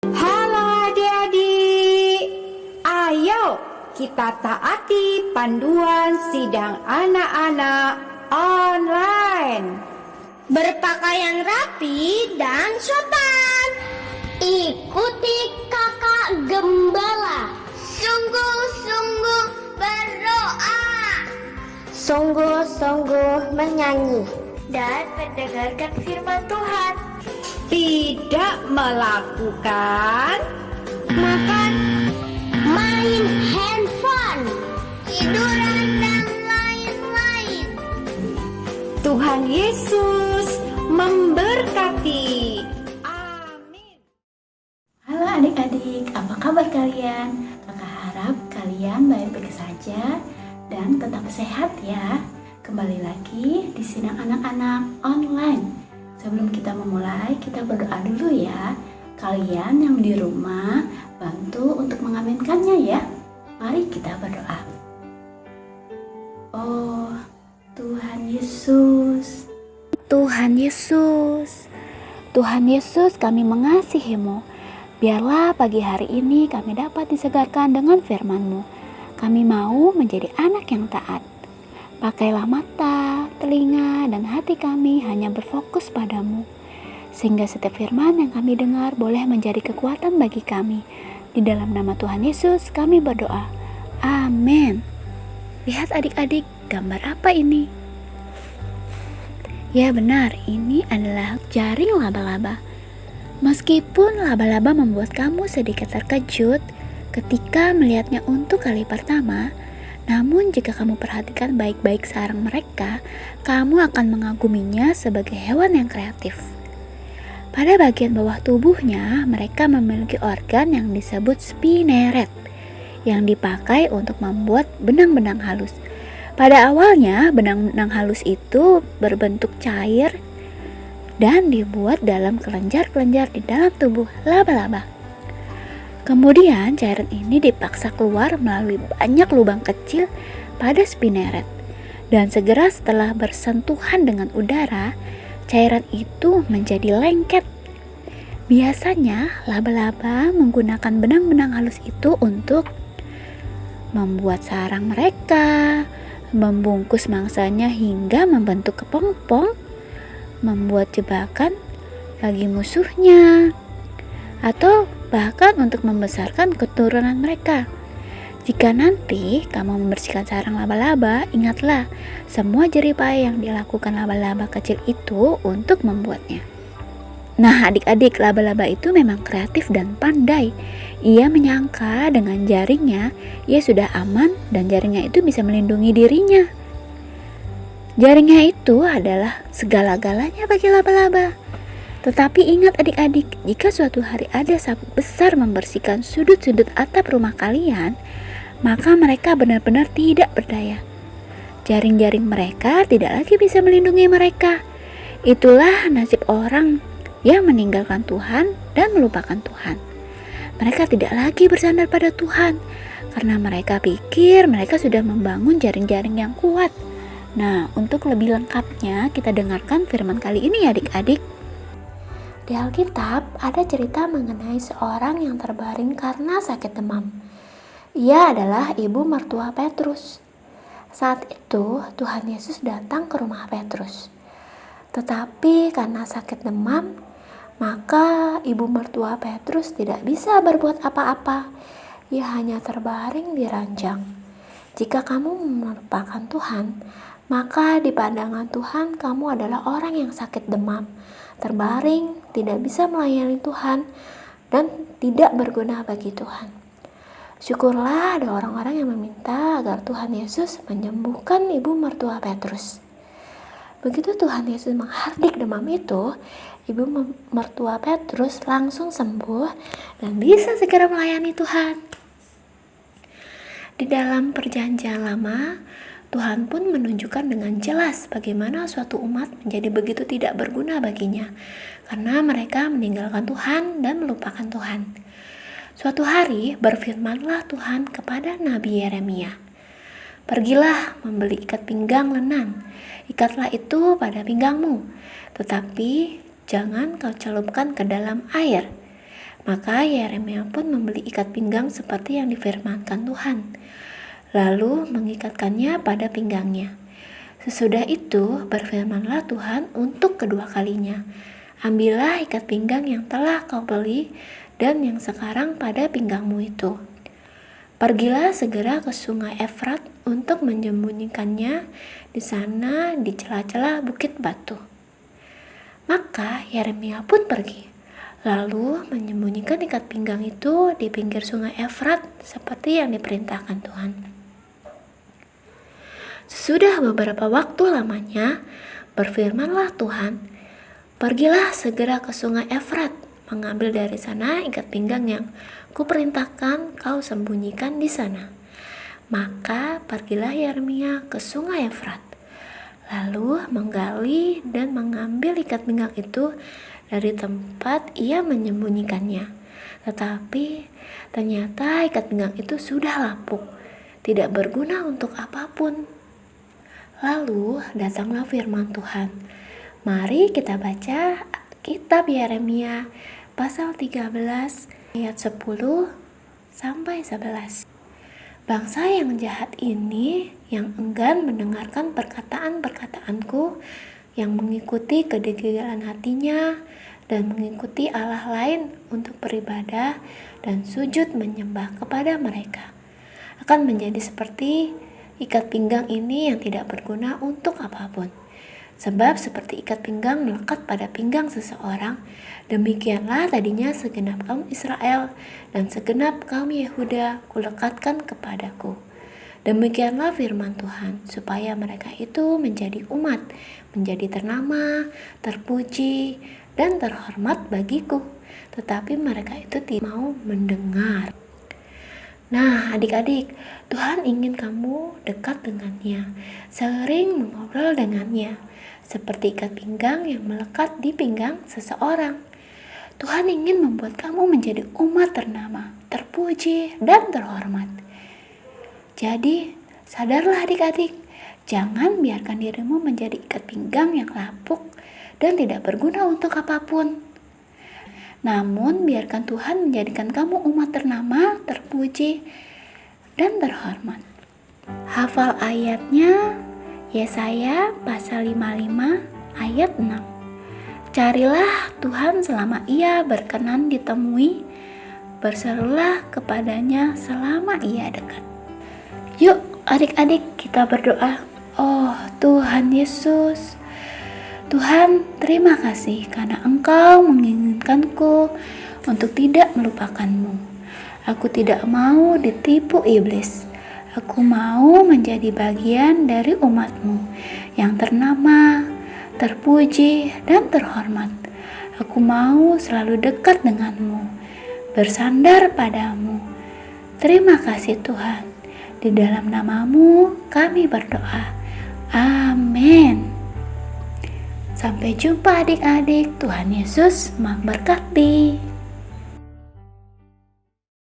Halo adik-adik, ayo kita taati panduan sidang anak-anak online. Berpakaian rapi dan sopan. Ikuti kakak gembala. Sungguh-sungguh berdoa. Sungguh-sungguh menyanyi. Dan mendengarkan firman Tuhan. Tidak melakukan Makan, main handphone, tiduran dan lain-lain. Tuhan Yesus memberkati. Amin. Halo adik-adik, apa kabar kalian? Kakak harap kalian baik-baik saja dan tetap sehat ya. Kembali lagi di sidang anak-anak online. Sebelum kita memulai, kita berdoa dulu ya. Kalian yang di rumah, bantu untuk mengaminkannya ya. Mari kita berdoa. Oh, Tuhan Yesus. Tuhan Yesus. Tuhan Yesus, kami mengasihi-Mu. Biarlah pagi hari ini kami dapat disegarkan dengan firman-Mu. Kami mau menjadi anak yang taat. Pakailah mata, telinga, dan hati kami hanya berfokus padamu. Sehingga setiap firman yang kami dengar boleh menjadi kekuatan bagi kami. Di dalam nama Tuhan Yesus kami berdoa. Amin. Lihat adik-adik, gambar apa ini? Ya benar, ini adalah jaring laba-laba. Meskipun laba-laba membuat kamu sedikit terkejut ketika melihatnya untuk kali pertama, namun jika kamu perhatikan baik-baik sarang mereka, kamu akan mengaguminya sebagai hewan yang kreatif. Pada bagian bawah tubuhnya, mereka memiliki organ yang disebut spineret, yang dipakai untuk membuat benang-benang halus. Pada awalnya, benang-benang halus itu berbentuk cair dan dibuat dalam kelenjar-kelenjar di dalam tubuh laba-laba. Kemudian cairan ini dipaksa keluar melalui banyak lubang kecil pada spineret. Dan segera setelah bersentuhan dengan udara, cairan itu menjadi lengket. Biasanya laba-laba menggunakan benang-benang halus itu untuk membuat sarang mereka, membungkus mangsanya hingga membentuk kepompong, membuat jebakan bagi musuhnya, atau bahkan untuk membesarkan keturunan mereka. Jika nanti kamu membersihkan sarang laba-laba, ingatlah semua jeripaya yang dilakukan laba-laba kecil itu untuk membuatnya. Nah adik-adik, laba-laba itu memang kreatif dan pandai. Ia menyangka dengan jaringnya, ia sudah aman dan jaringnya itu bisa melindungi dirinya. Jaringnya itu adalah segala-galanya bagi laba-laba. Tetapi ingat adik-adik, jika suatu hari ada sapu besar membersihkan sudut-sudut atap rumah kalian, maka mereka benar-benar tidak berdaya. Jaring-jaring mereka tidak lagi bisa melindungi mereka. Itulah nasib orang yang meninggalkan Tuhan dan melupakan Tuhan. Mereka tidak lagi bersandar pada Tuhan, karena mereka pikir mereka sudah membangun jaring-jaring yang kuat. Nah, untuk lebih lengkapnya kita dengarkan firman kali ini ya adik-adik. Di Alkitab ada cerita mengenai seorang yang terbaring karena sakit demam. Ia adalah ibu mertua Petrus. Saat itu Tuhan Yesus datang ke rumah Petrus. Tetapi karena sakit demam, maka ibu mertua Petrus tidak bisa berbuat apa-apa. Ia hanya terbaring di ranjang. Jika kamu melupakan Tuhan, maka di pandangan Tuhan kamu adalah orang yang sakit demam, terbaring, tidak bisa melayani Tuhan, dan tidak berguna bagi Tuhan. Syukurlah ada orang-orang yang meminta agar Tuhan Yesus menyembuhkan ibu mertua Petrus. Begitu Tuhan Yesus menghardik demam itu, ibu mertua Petrus langsung sembuh dan bisa segera melayani Tuhan. Di dalam perjanjian lama, Tuhan pun menunjukkan dengan jelas bagaimana suatu umat menjadi begitu tidak berguna baginya, karena mereka meninggalkan Tuhan dan melupakan Tuhan. Suatu hari berfirmanlah Tuhan kepada Nabi Yeremia, "Pergilah membeli ikat pinggang lenan, ikatlah itu pada pinggangmu, tetapi jangan kau celupkan ke dalam air. Maka Yeremia pun membeli ikat pinggang seperti yang difirmankan Tuhan, lalu mengikatkannya pada pinggangnya. Sesudah itu berfirmanlah Tuhan untuk kedua kalinya, ambillah ikat pinggang yang telah kau beli dan yang sekarang pada pinggangmu itu. Pergilah segera ke sungai Efrat untuk menyembunyikannya di sana di celah-celah bukit batu. Maka Yeremia pun pergi, lalu menyembunyikan ikat pinggang itu di pinggir sungai Efrat seperti yang diperintahkan Tuhan. Sesudah beberapa waktu lamanya, berfirmanlah Tuhan, pergilah segera ke sungai Efrat, mengambil dari sana ikat pinggang yang kuperintahkan kau sembunyikan di sana. Maka pergilah Yeremia ke sungai Efrat, lalu menggali dan mengambil ikat pinggang itu dari tempat ia menyembunyikannya. Tetapi ternyata ikat pinggang itu sudah lapuk, tidak berguna untuk apapun. Lalu datanglah firman Tuhan. Mari kita baca kitab Yeremia pasal 13 ayat 10 sampai 11. Bangsa yang jahat ini yang enggan mendengarkan perkataan-perkataanku, yang mengikuti kedegilan hatinya dan mengikuti Allah lain untuk beribadah dan sujud menyembah kepada mereka, akan menjadi seperti ikat pinggang ini yang tidak berguna untuk apapun. Sebab seperti ikat pinggang melekat pada pinggang seseorang, demikianlah tadinya segenap kaum Israel dan segenap kaum Yehuda kulekatkan kepadaku. Demikianlah firman Tuhan, supaya mereka itu menjadi umat, menjadi ternama, terpuji, dan terhormat bagiku. Tetapi mereka itu tidak mau mendengar. Nah, adik-adik, Tuhan ingin kamu dekat dengannya, sering mengobrol dengannya, seperti ikat pinggang yang melekat di pinggang seseorang. Tuhan ingin membuat kamu menjadi umat ternama, terpuji, dan terhormat. Jadi, sadarlah adik-adik, jangan biarkan dirimu menjadi ikat pinggang yang lapuk dan tidak berguna untuk apapun. Namun, biarkan Tuhan menjadikan kamu umat ternama, terpuji, dan terhormat. Hafal ayatnya, Yesaya pasal 55 ayat 6. Carilah Tuhan selama ia berkenan ditemui, berserulah kepadanya selama ia dekat. Yuk adik-adik kita berdoa. Oh Tuhan Yesus, Tuhan, terima kasih karena Engkau menginginkanku untuk tidak melupakan-Mu. Aku tidak mau ditipu iblis. Aku mau menjadi bagian dari umat-Mu yang ternama, terpuji, dan terhormat. Aku mau selalu dekat dengan-Mu, bersandar padamu. Terima kasih Tuhan. Di dalam nama-Mu kami berdoa. Amin. Sampai jumpa adik-adik, Tuhan Yesus memberkati.